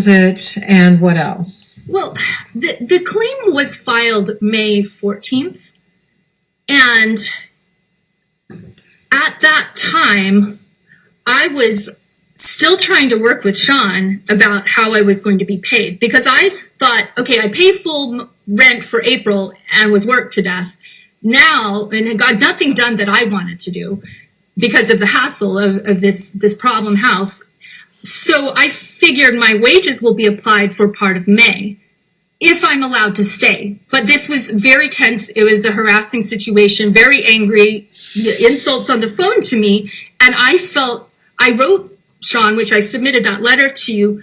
it, and what else? Well, the claim was filed May 14th, and at that time, I was still trying to work with Sean about how I was going to be paid, because I thought, okay, I pay full rent for April and was worked to death now, and I got nothing done that I wanted to do because of the hassle of this problem house. So I figured my wages will be applied for part of May if I'm allowed to stay. But this was very tense. It was a harassing situation, very angry, insults on the phone to me. And I wrote Sean, which I submitted that letter to you.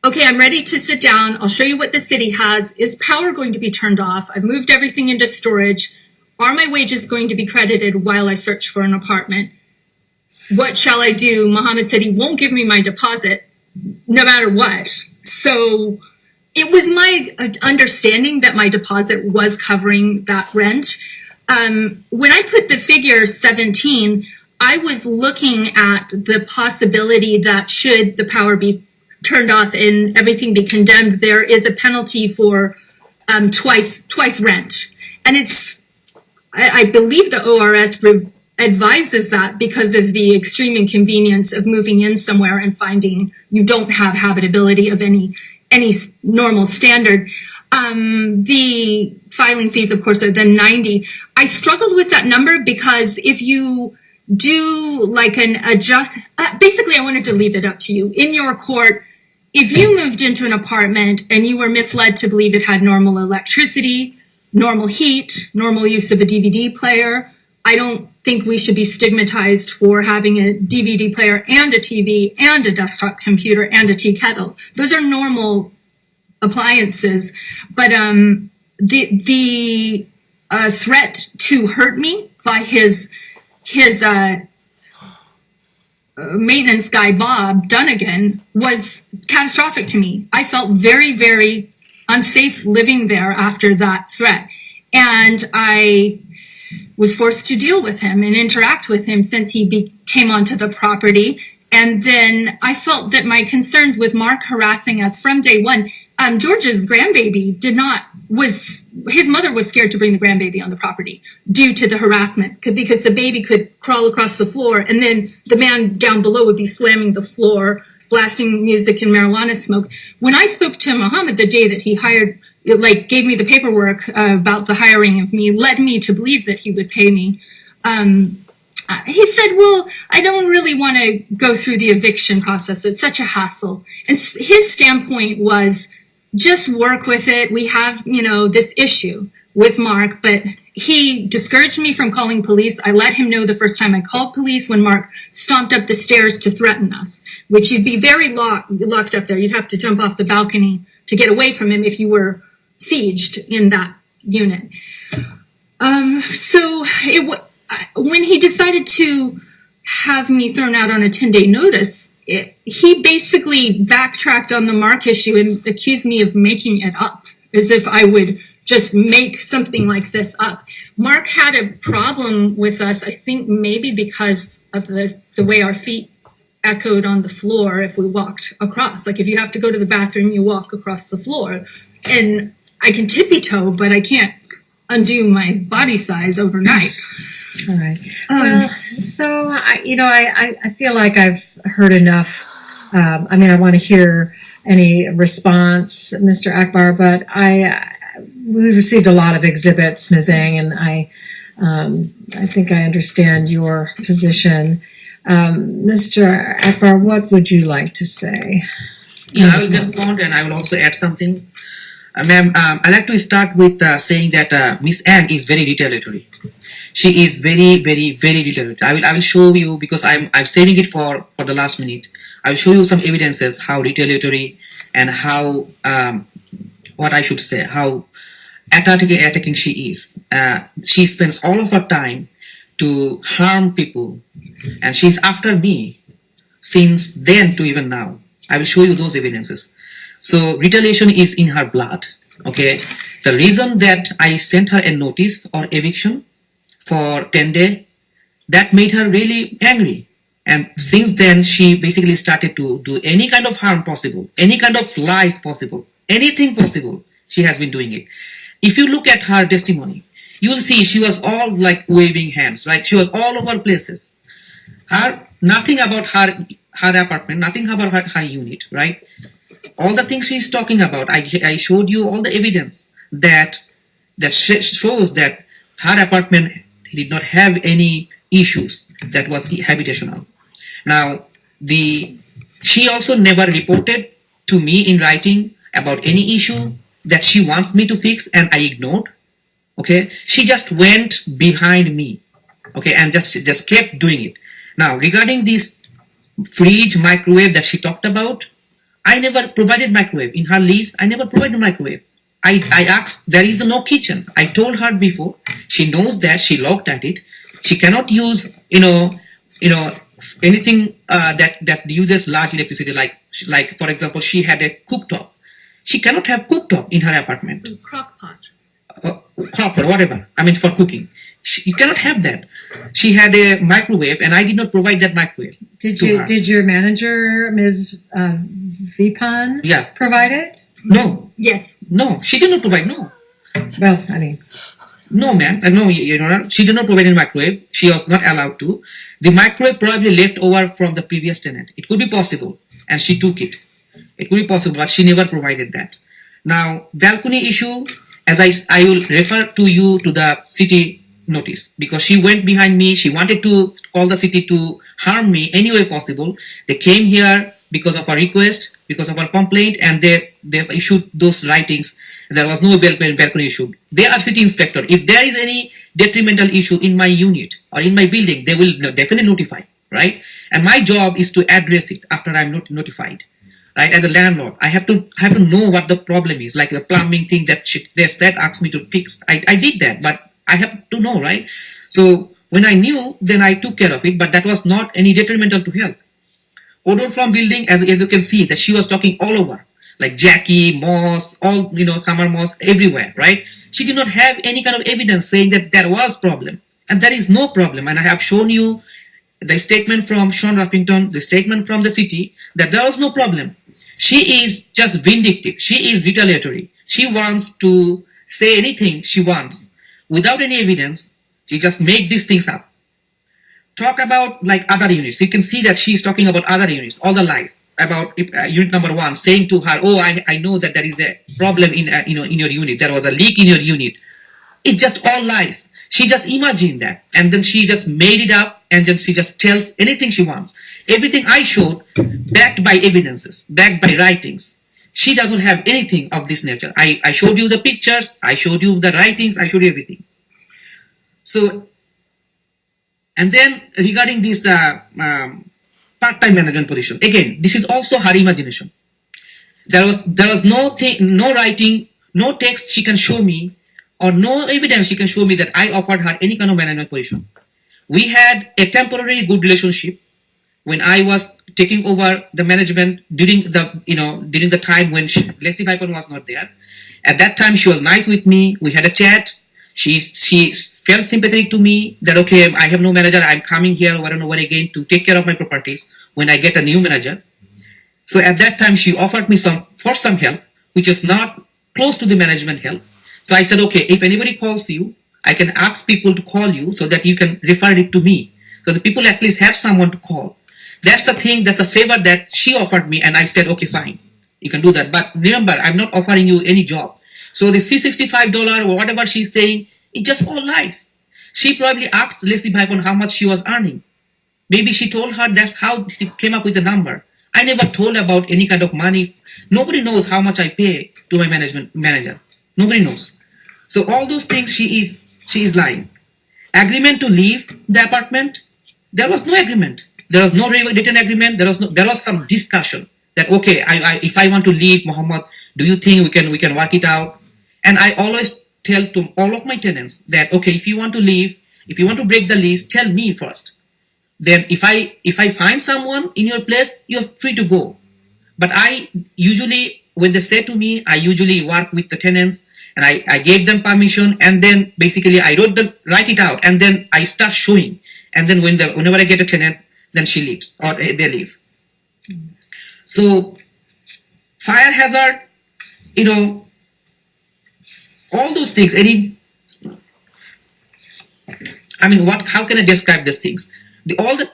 Okay, I'm ready to sit down. I'll show you what the city has. Is power going to be turned off? I've moved everything into storage. Are my wages going to be credited while I search for an apartment? What shall I do? Mohammed said he won't give me my deposit no matter what. So it was my understanding that my deposit was covering that rent. When I put the figure 17, I was looking at the possibility that should the power be turned off and everything be condemned, there is a penalty for twice rent. And I believe the ORS advises that because of the extreme inconvenience of moving in somewhere and finding you don't have habitability of any normal standard. The filing fees, of course, are then $90. I struggled with that number because if you do like an basically I wanted to leave it up to you. In your court, if you moved into an apartment and you were misled to believe it had normal electricity, normal heat, normal use of a DVD player, I don't think we should be stigmatized for having a DVD player and a TV and a desktop computer and a tea kettle. Those are normal appliances. But the threat to hurt me by his maintenance guy, Bob Dunnigan, was catastrophic to me. I felt very, very unsafe living there after that threat. And I was forced to deal with him and interact with him since he came onto the property. And then I felt that my concerns with Mark harassing us from day one, George's grandbaby his mother was scared to bring the grandbaby on the property due to the harassment, because the baby could crawl across the floor and then the man down below would be slamming the floor, blasting music and marijuana smoke. When I spoke to Mohammed the day that he gave me the paperwork about the hiring of me, led me to believe that he would pay me. He said, well, I don't really want to go through the eviction process. It's such a hassle. And his standpoint was, just work with it. We have, this issue with Mark, but he discouraged me from calling police. I let him know the first time I called police when Mark stomped up the stairs to threaten us, which you'd be very locked up there. You'd have to jump off the balcony to get away from him if you were sieged in that unit. When he decided to have me thrown out on a 10-day notice, he basically backtracked on the Mark issue and accused me of making it up, as if I would just make something like this up. Mark had a problem with us, I think maybe because of the way our feet echoed on the floor if we walked across. Like if you have to go to the bathroom, you walk across the floor. And I can tippy-toe, but I can't undo my body size overnight. All right. Well, so I feel like I've heard enough. I want to hear any response, Mr. Akbar, but we received a lot of exhibits, Ms. Ang, and I think I understand your position. Mr. Akbar, what would you like to say? Yeah, I will respond, and I will also add something. Ma'am, I'd like to start with saying that Ms. Ang is very retaliatory. She is very, very, very retaliatory. I will show you, because I'm saving it for the last minute. I will show you some evidences how retaliatory and how how attacking she is. She spends all of her time to harm people, and she's after me since then to even now. I will show you those evidences. So retaliation is in her blood. Okay, the reason that I sent her a notice or eviction for 10 days, that made her really angry. And since then, she basically started to do any kind of harm possible, any kind of lies possible, anything possible. She has been doing it. If you look at her testimony, you will see she was all like waving hands, right? She was all over places. Nothing about her apartment, nothing about her unit, right? All the things she's talking about, I showed you all the evidence that shows that her apartment did not have any issues that was habitational. Now, she also never reported to me in writing about any issue that she wants me to fix, and I ignored. Okay, she just went behind me, okay, and just kept doing it. Now, regarding this fridge, microwave that she talked about, I never provided microwave in her lease. I never provided microwave. I asked, there is no kitchen. I told her before. She knows that. She looked at it. She cannot use anything that uses large electricity. Like for example, she had a cooktop. She cannot have cooktop in her apartment. Crock pot. Copper, whatever. I mean, for cooking. You cannot have that. She had a microwave, and I did not provide that microwave. Did your manager, Ms. Vipan, Yeah. provide it? No. Yes. No, she did not provide. No. Well, I mean, No, ma'am. No, she did not provide any microwave. She was not allowed to. The microwave probably left over from the previous tenant. It could be possible, and she took it. It could be possible, but she never provided that. Now, balcony issue, as I will refer to you to the city notice, because she went behind me. She wanted to call the city to harm me any way possible. They came here because of our request, because of our complaint, and they issued those writings. There was no balcony issue. They are city inspector. If there is any detrimental issue in my unit or in my building, they will definitely notify, right? And my job is to address it after I'm notified, right? As a landlord, I have to know what the problem is, like the plumbing thing that that asked me to fix. I did that, but I have to know, right? So when I knew, then I took care of it, but that was not any detrimental to health. Odor from building, as you can see, that she was talking all over, like Jackie, moss, all, summer moss, everywhere, right? She did not have any kind of evidence saying that there was problem, and there is no problem. And I have shown you the statement from Sean Ruffington, the statement from the city, that there was no problem. She is just vindictive. She is retaliatory. She wants to say anything she wants without any evidence. She just make these things up. Talk about like other units. You can see that she's talking about other units, all the lies about unit number 1, saying to her, "Oh, I know that there is a problem in in your unit. There was a leak in your unit." It's just all lies. She just imagined that, and then she just made it up, and then she just tells anything she wants. Everything I showed, backed by evidences, backed by writings. She doesn't have anything of this nature. I showed you the pictures. I showed you the writings. I showed you everything. So. And then regarding this part-time management position, again, this is also her imagination. There was no writing, no text she can show me, or no evidence she can show me that I offered her any kind of management position. We had a temporary good relationship when I was taking over the management during the time when Leslie Vipan was not there. At that time, she was nice with me. We had a chat. She felt sympathetic to me that, okay, I have no manager. I'm coming here over and over again to take care of my properties when I get a new manager. So at that time, she offered me some help, which is not close to the management help. So I said, okay, if anybody calls you, I can ask people to call you so that you can refer it to me. So the people at least have someone to call. That's the thing, that's a favor that she offered me, and I said, okay, fine, you can do that. But remember, I'm not offering you any job. So the $365 or whatever she's saying, it's just all lies. She probably asked Leslie Vipan how much she was earning. Maybe she told her that's how she came up with the number. I never told about any kind of money. Nobody knows how much I pay to my manager. Nobody knows. So all those things she is lying. Agreement to leave the apartment, there was no agreement. There was no written agreement. There was some discussion that, okay, if I want to leave, Muhammad, do you think we can work it out? And I always tell to all of my tenants that, okay, if you want to leave, if you want to break the lease, tell me first. Then if I find someone in your place, you're free to go. But I usually, when they say to me, I usually work with the tenants, and I gave them permission, and then basically I write it out, and then I start showing. And then whenever I get a tenant, then she leaves or they leave. So fire hazard, all those things. How can I describe these things? All the